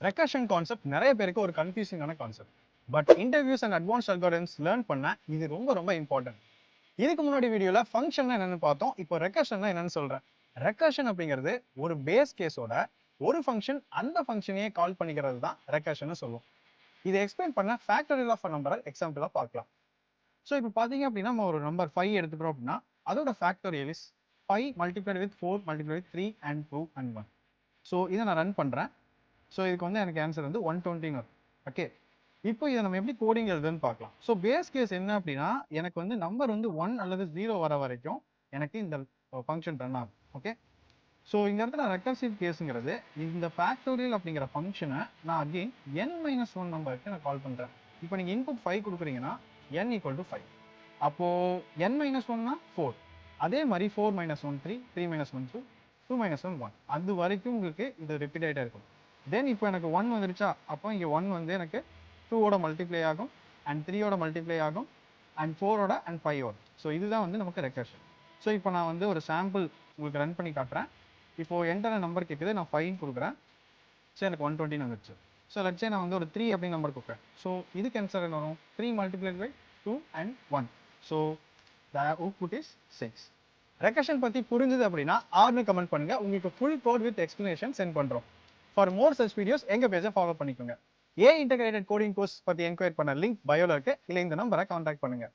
Recursion concept நிறைய பேருக்கு ஒரு கன்ஃபியூசிங்கான concept. But interviews and advance algorithms learn பண்ண இது ரொம்ப இம்பார்ட்டன்ட். இதுக்கு முன்னாடி வீடியோல ஃபங்க்ஷன் என்னன்னு பார்த்தோம். இப்போ ரெக்கர்ஷன் என்னன்னு சொல்றேன். ரெக்கர்ஷன் அப்படிங்கிறது ஒரு பேஸ் கேஸோட ஒரு ஃபங்க்ஷன் அந்த ஃபங்க்ஷனையே கால் பண்ணிக்கிறது தான் ரெக்கர்ஷன் சொல்லுவோம். இதை எக்ஸ்பிளைன் பண்ண ஃபேக்டரியல் ஆஃப் நம்பரை எக்ஸாம்பிளா பார்க்கலாம். ஸோ இப்போ பார்த்தீங்க அப்படின்னா நம்ம ஒரு நம்பர் 5 எடுத்துக்கிறோம் அப்படின்னா அதோட factorial is 5 multiplied with 4 multiplied with 3 and 2 and 1. So இதை நான் ரன் பண்ணுறேன். ஸோ இதுக்கு வந்து எனக்கு ஆன்சர் வந்து 120 வரும். ஓகே, இப்போ இதை நம்ம எப்படி கோடிங் எழுதுன்னு பார்க்கலாம். ஸோ பேஸ் கேஸ் என்ன அப்படின்னா எனக்கு வந்து நம்பர் வந்து 1 அல்லது 0 வர வரைக்கும் எனக்கு இந்த ஃபங்க்ஷன் ரன் ஆகும். ஓகே, ஸோ இந்த இடத்துல ரெக்கர்சிவ் கேஸுங்கிறது இந்த ஃபேக்டோரியல் அப்படிங்கிற ஃபங்க்ஷனை நான் அகெயின் n-1 நம்பருக்கு நான் கால் பண்ணுறேன். இப்போ நீங்கள் இன்புட் 5 கொடுக்குறீங்கன்னா n = 5. அப்போது n-1னா 4. அதே மாதிரி 4 - 1 3, 3 - 1 2, 2 - 1 1. அது வரைக்கும் உங்களுக்கு இது ரிப்பீட் ஆகிட்டே இருக்கும். தென் இப்போ எனக்கு 1 வந்துருச்சா, அப்போ இங்கே 1 வந்து எனக்கு 2ஓட மல்டிப்ளை ஆகும் அண்ட் 3ஓட மல்டிப்ளை ஆகும் அண்ட் 4ஓட அண்ட் 5ஓட. ஸோ இதுதான் வந்து நமக்கு ரெக்கர்ஷன். ஸோ இப்போ நான் வந்து ஒரு சாம்பிள் உங்களுக்கு ரன் பண்ணி காட்டுறேன். இப்போது என்கிட்ட நம்பர் கேட்குது, நான் 5 கொடுக்குறேன். ஸோ எனக்கு 120 வந்துருச்சு. ஸோ லட்சே நான் வந்து ஒரு 3 அப்படின்னு நம்பர் கொடுக்குறேன். ஸோ இதுக்கு ஆன்சர் என்ன வரும்? 3 multiplied by 2 and 1. So the output is 6. Recursion பற்றி புரிஞ்சுது அப்படின்னா ஆர்னு கமெண்ட் பண்ணுங்க. உங்களுக்கு full code with explanation sent பண்ணுறோம். ஃபார் மோர் சச் வீடியோஸ் எங்கள் பேஜை ஃபாலோ பண்ணிக்கோங்க. இன்டகிரேட்டட் கோடிங் கோர்ஸ் பற்றி என்கொயரி பண்ண லிங்க் பயோல இருக்கு. இல்லை இந்த நம்பரை கான்டாக்ட் பண்ணுங்க.